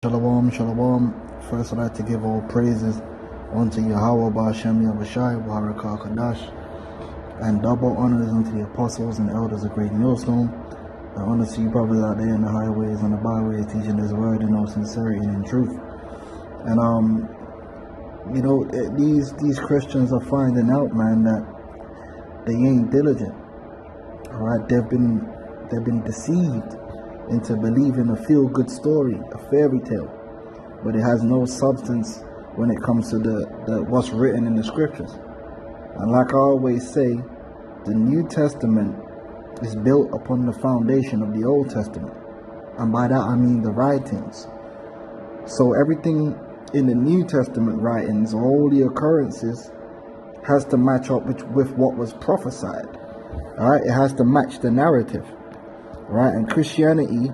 Shalom, shalom. First, I'd like to give all praises unto Yahweh Ba'Shem Yahushai, Barakah Kadash, and double honors unto the apostles and elders of Great Millstone. And honor to you brothers out there in the highways and the byways, teaching His word in all sincerity and in truth. And these Christians are finding out, man, that they ain't diligent. All right, they've been deceived into believing a feel-good story, a fairy tale, but it has no substance when it comes to the what's written in the scriptures. And like I always say, the New Testament is built upon the foundation of the Old Testament, and by that I mean the writings. So everything in the New Testament writings, all the occurrences, has to match up with what was prophesied. All right, it has to match the narrative. Right, and Christianity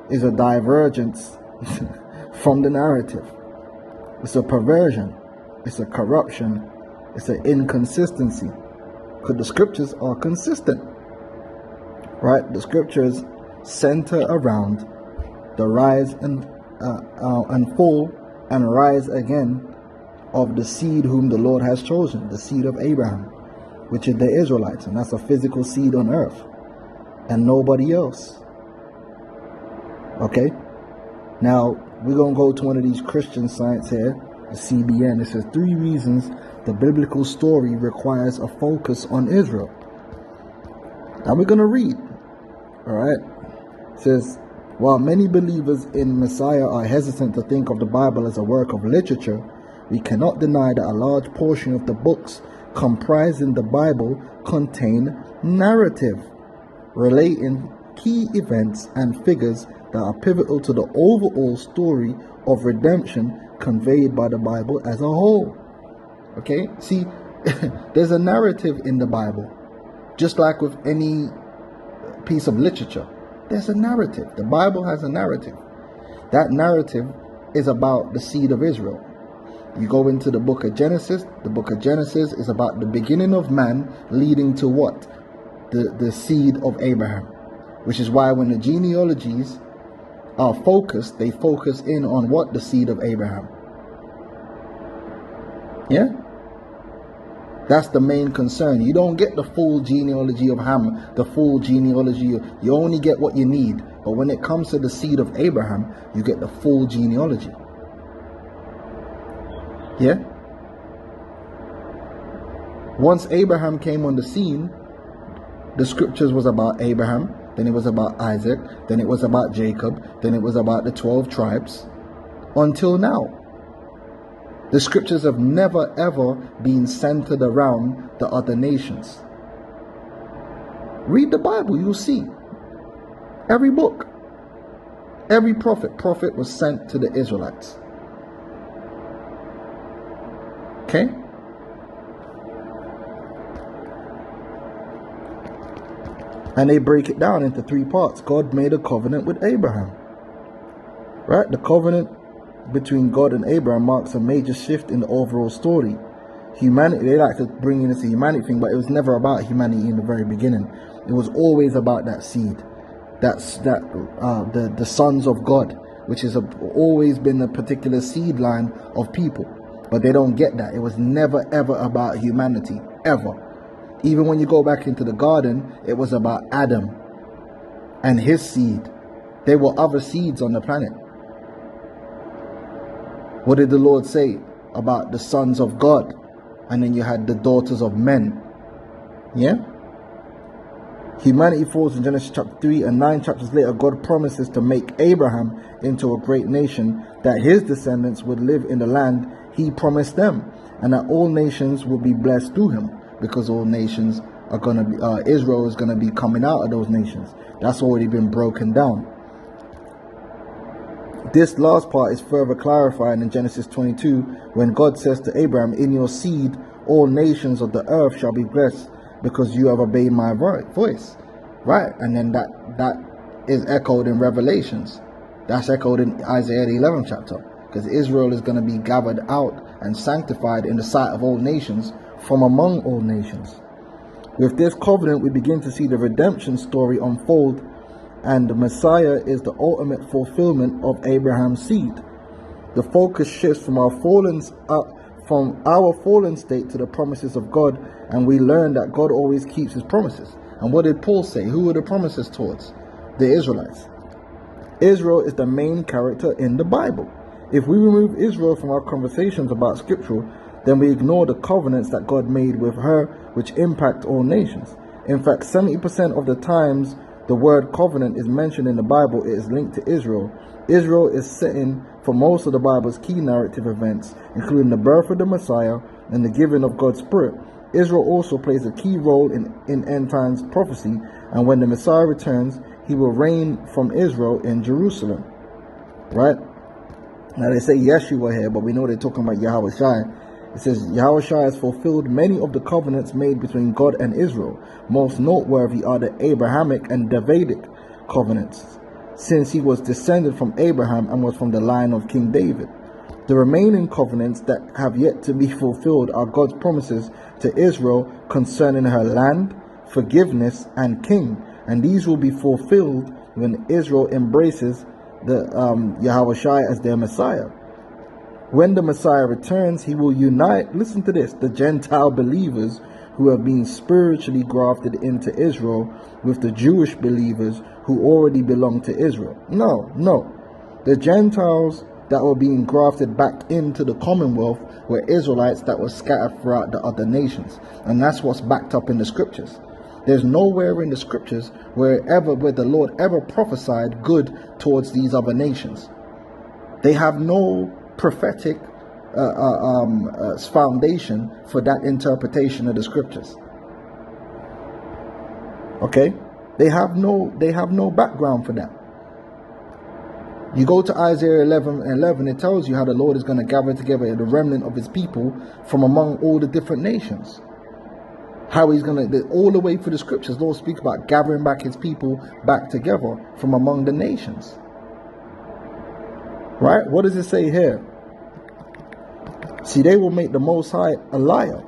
is a divergence from the narrative. It's a perversion, it's a corruption, it's an inconsistency. Because the scriptures are consistent. Right, the scriptures center around the rise and fall and rise again of the seed whom the Lord has chosen, the seed of Abraham, which is the Israelites, and that's a physical seed on earth. And nobody else. Okay? Now, we're going to go to one of these Christian sites here, the CBN. It says 3 reasons the biblical story requires a focus on Israel. Now we're going to read. Alright? It says, while many believers in Messiah are hesitant to think of the Bible as a work of literature, we cannot deny that a large portion of the books comprising the Bible contain narrative, relating key events and figures that are pivotal to the overall story of redemption conveyed by the Bible as a whole. Okay, see, there's a narrative in the Bible, just like with any piece of literature. There's a narrative. The Bible has a narrative. That narrative is about the seed of Israel. You go into the book of Genesis. The book of Genesis is about the beginning of man leading to what? The seed of Abraham, which is why when the genealogies are focused, they focus in on what? The seed of Abraham. Yeah, that's the main concern. You don't get the full genealogy of Ham, the full genealogy. You only get what you need. But when it comes to the seed of Abraham, you get the full genealogy. Yeah. Once Abraham came on the scene, the scriptures was about Abraham, then it was about Isaac, then it was about Jacob, then it was about the 12 tribes, until now. The scriptures have never ever been centered around the other nations. Read the Bible, you'll see. Every book, every prophet was sent to the Israelites. Okay? And they break it down into 3 parts. God made a covenant with Abraham. Right? The covenant between God and Abraham marks a major shift in the overall story. Humanity, they like to bring in this humanity thing, but it was never about humanity in the very beginning. It was always about that seed. The sons of God, which has always been a particular seed line of people. But they don't get that. It was never ever about humanity. Ever. Even when you go back into the garden, it was about Adam and his seed. There were other seeds on the planet. What did the Lord say about the sons of God? And then you had the daughters of men. Yeah? Humanity falls in Genesis chapter 3, and 9 chapters later, God promises to make Abraham into a great nation, that his descendants would live in the land he promised them, and that all nations will be blessed through him. Because all nations are going to be, Israel is going to be coming out of those nations. That's already been broken down. This last part is further clarified in Genesis 22, when God says to Abraham, in your seed, all nations of the earth shall be blessed, because you have obeyed my voice. Right? And then that is echoed in Revelations. That's echoed in Isaiah the 11th chapter. Because Israel is going to be gathered out and sanctified in the sight of all nations, from among all nations. With this covenant, we begin to see the redemption story unfold and the Messiah is the ultimate fulfillment of Abraham's seed. The focus shifts from our fallen state to the promises of God, and we learn that God always keeps his promises. And what did Paul say? Who were the promises towards? The Israelites. Israel is the main character in the Bible. If we remove Israel from our conversations about scripture, then we ignore the covenants that God made with her, which impact all nations. In fact, 70% of the times the word covenant is mentioned in the Bible, it is linked to Israel. Israel is setting for most of the Bible's key narrative events, including the birth of the Messiah and the giving of God's Spirit. Israel also plays a key role in end times prophecy, and when the Messiah returns, he will reign from Israel in Jerusalem. Right? Now they say Yeshua here, but we know they're talking about Yahweh Shai. It says Yahweh Shai has fulfilled many of the covenants made between God and Israel. Most noteworthy are the Abrahamic and Davidic covenants, since he was descended from Abraham and was from the line of King David. The remaining covenants that have yet to be fulfilled are God's promises to Israel concerning her land, forgiveness, and king, and these will be fulfilled when Israel embraces the Yahweh Shai as their Messiah. When the Messiah returns, he will unite, listen to this, the Gentile believers who have been spiritually grafted into Israel with the Jewish believers who already belong to Israel. No. The Gentiles that were being grafted back into the Commonwealth were Israelites that were scattered throughout the other nations. And that's what's backed up in the scriptures. There's nowhere in the scriptures where the Lord ever prophesied good towards these other nations. They have no prophetic foundation for that interpretation of the scriptures. Okay, they have no background for that. You go to Isaiah 11:11, it tells you how the Lord is going to gather together the remnant of his people from among all the different nations. How he's going to, all the way through the scriptures, the Lord speaks about gathering back his people back together from among the nations. Right? What does it say here? See, they will make the Most High a liar.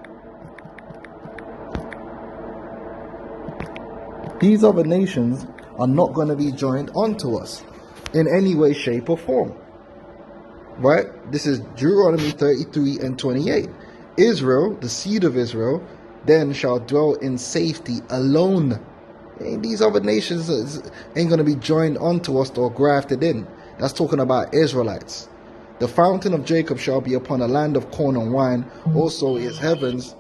These other nations are not going to be joined onto us in any way, shape, or form. Right? This is Deuteronomy 33:28. Israel, the seed of Israel, then shall dwell in safety alone. These other nations ain't going to be joined onto us or grafted in. That's talking about Israelites. The fountain of Jacob shall be upon a land of corn and wine. Also his heavens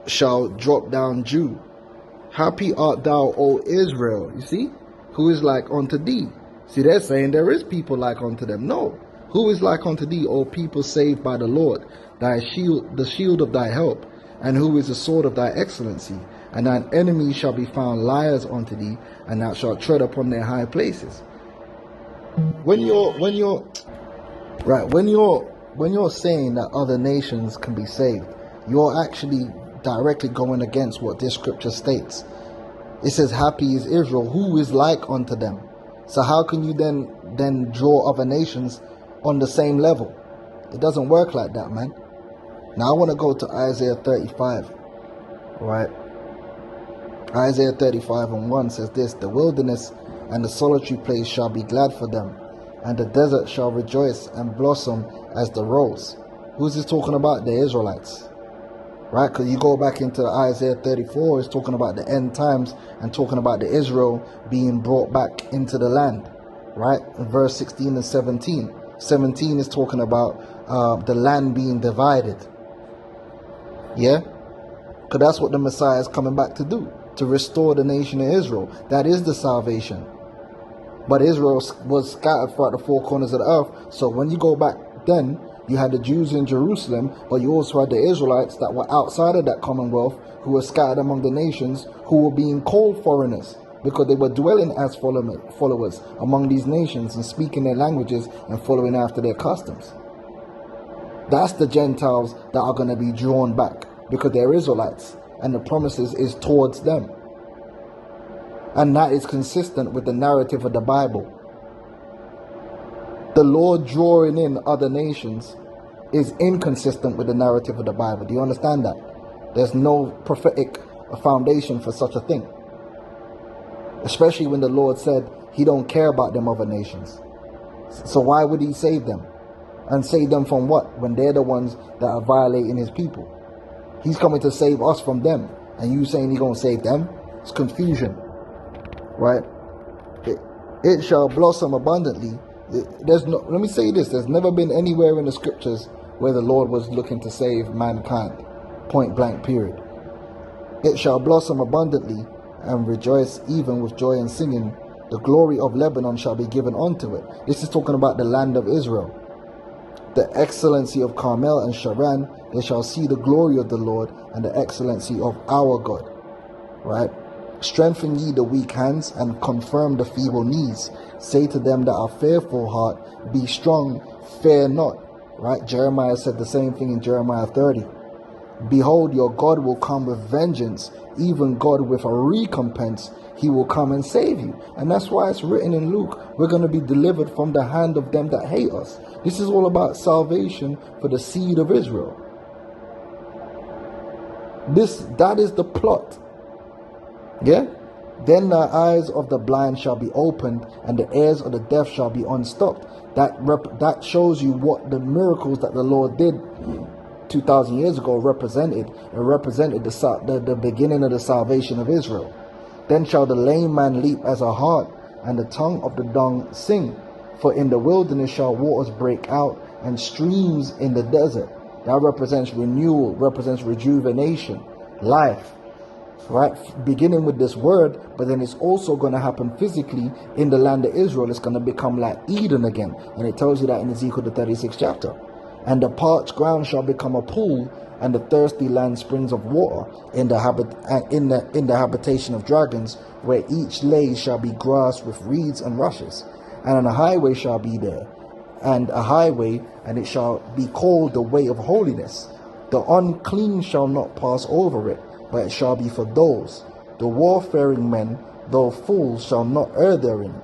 shall drop down dew. Happy art thou, O Israel. You see? Who is like unto thee? See, they're saying there is people like unto them. No. Who is like unto thee, O people saved by the Lord? Thy shield, the shield of thy help. And who is the sword of thy excellency? And thine enemies shall be found liars unto thee, and thou shalt tread upon their high places. When you're saying that other nations can be saved, you're actually directly going against what this scripture states. It says, happy is Israel, who is like unto them. So how can you then draw other nations on the same level? It doesn't work like that, man. Now I want to go to Isaiah 35. Right? Isaiah 35:1 says this: the wilderness and the solitary place shall be glad for them, and the desert shall rejoice and blossom as the rose. Who's this talking about? The Israelites. Right? Because you go back into Isaiah 34, it's talking about the end times and talking about the Israel being brought back into the land. Right? In verse 16 and 17. 17 is talking about the land being divided. Yeah? Because that's what the Messiah is coming back to do. To restore the nation of Israel. That is the salvation. But Israel was scattered throughout the four corners of the earth. So when you go back then, you had the Jews in Jerusalem, but you also had the Israelites that were outside of that commonwealth, who were scattered among the nations, who were being called foreigners, because they were dwelling as followers among these nations and speaking their languages and following after their customs. That's the Gentiles that are going to be drawn back, because they're Israelites, and the promises is towards them. And that is consistent with the narrative of the Bible. The Lord drawing in other nations is inconsistent with the narrative of the Bible. Do you understand that? There's no prophetic foundation for such a thing. Especially when the Lord said he don't care about them other nations. So why would he save them? And save them from what? When they're the ones that are violating his people. He's coming to save us from them. And you saying he's going to save them? It's confusion. Right? It shall blossom abundantly. Let me say this. There's never been anywhere in the scriptures where the Lord was looking to save mankind. Point blank, period. It shall blossom abundantly and rejoice even with joy and singing. The glory of Lebanon shall be given unto it. This is talking about the land of Israel. The excellency of Carmel and Sharon, they shall see the glory of the Lord and the excellency of our God. Right? Strengthen ye the weak hands and confirm the feeble knees. Say to them that are fearful heart, be strong, fear not. Right? Jeremiah said the same thing in Jeremiah 30. Behold, your God will come with vengeance, even God with a recompense. He will come and save you. And that's why it's written in Luke, we're going to be delivered from the hand of them that hate us. This is all about salvation for the seed of Israel. That is the plot. Yeah? Then the eyes of the blind shall be opened, and the ears of the deaf shall be unstopped. That shows you what the miracles that the Lord did 2,000 years ago represented. It represented the beginning of the salvation of Israel. Then shall the lame man leap as a hart, and the tongue of the dumb sing. For in the wilderness shall waters break out, and streams in the desert. That represents renewal, represents rejuvenation, life. Right? Beginning with this word, but then it's also going to happen physically in the land of Israel. It's going to become like Eden again. And it tells you that in Ezekiel the 36th chapter. And the parched ground shall become a pool, and the thirsty land springs of water. In the habitation of dragons, where each lay shall be grass with reeds and rushes. And a highway shall be there, and a highway, and it shall be called the way of holiness. The unclean shall not pass over it, but it shall be for those. The warfaring men, though fools, shall not err therein.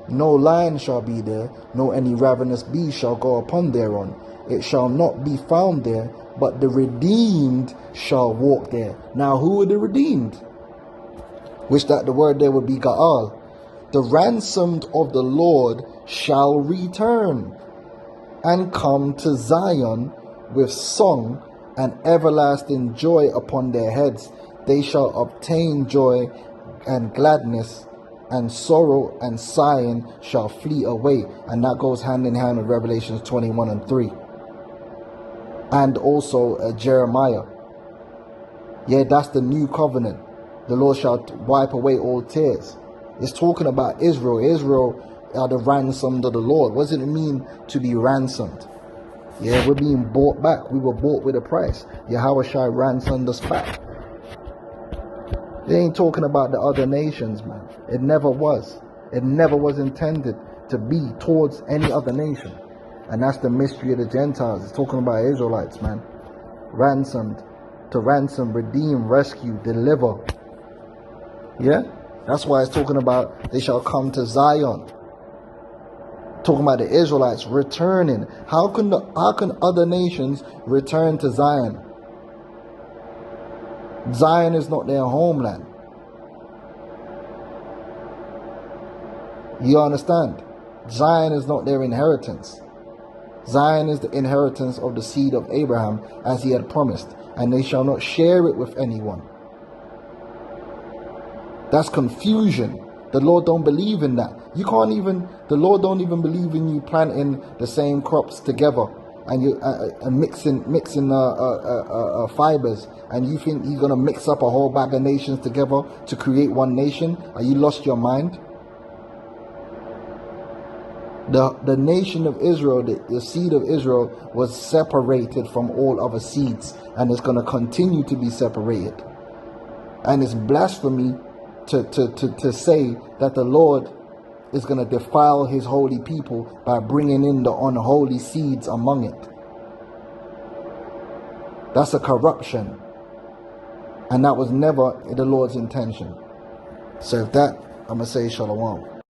No lion shall be there, no any ravenous beast shall go upon thereon. It shall not be found there, but the redeemed shall walk there. Now who are the redeemed? Which that the word there would be Ga'al. The ransomed of the Lord shall return and come to Zion with song and everlasting joy upon their heads. They shall obtain joy and gladness, and sorrow and sighing shall flee away. And that goes hand in hand with Revelations 21:3. And also Jeremiah. Yeah, that's the new covenant. The Lord shall wipe away all tears. It's talking about Israel. Israel are the ransomed of the Lord. What does it mean to be ransomed? Yeah, we're being bought back. We were bought with a price. Yahweh shall ransom us back. They ain't talking about the other nations, man. It never was. It never was intended to be towards any other nation. And that's the mystery of the Gentiles. It's talking about Israelites, man. Ransomed. To ransom, redeem, rescue, deliver. Yeah? That's why it's talking about they shall come to Zion. Talking about the Israelites returning. How can other nations return to Zion? Zion is not their homeland. You understand? Zion is not their inheritance. Zion is the inheritance of the seed of Abraham, as he had promised, and they shall not share it with anyone. That's confusion. The Lord don't believe in that. The Lord don't even believe in you planting the same crops together and you mixing fibers, and you think you're gonna mix up a whole bag of nations together to create one nation? Are you lost your mind? The nation of Israel, the seed of Israel, was separated from all other seeds, and it's going to continue to be separated. And it's blasphemy to say that the Lord is going to defile his holy people by bringing in the unholy seeds among it. That's a corruption, and that was never the Lord's intention. So with that, I'm going to say shalom.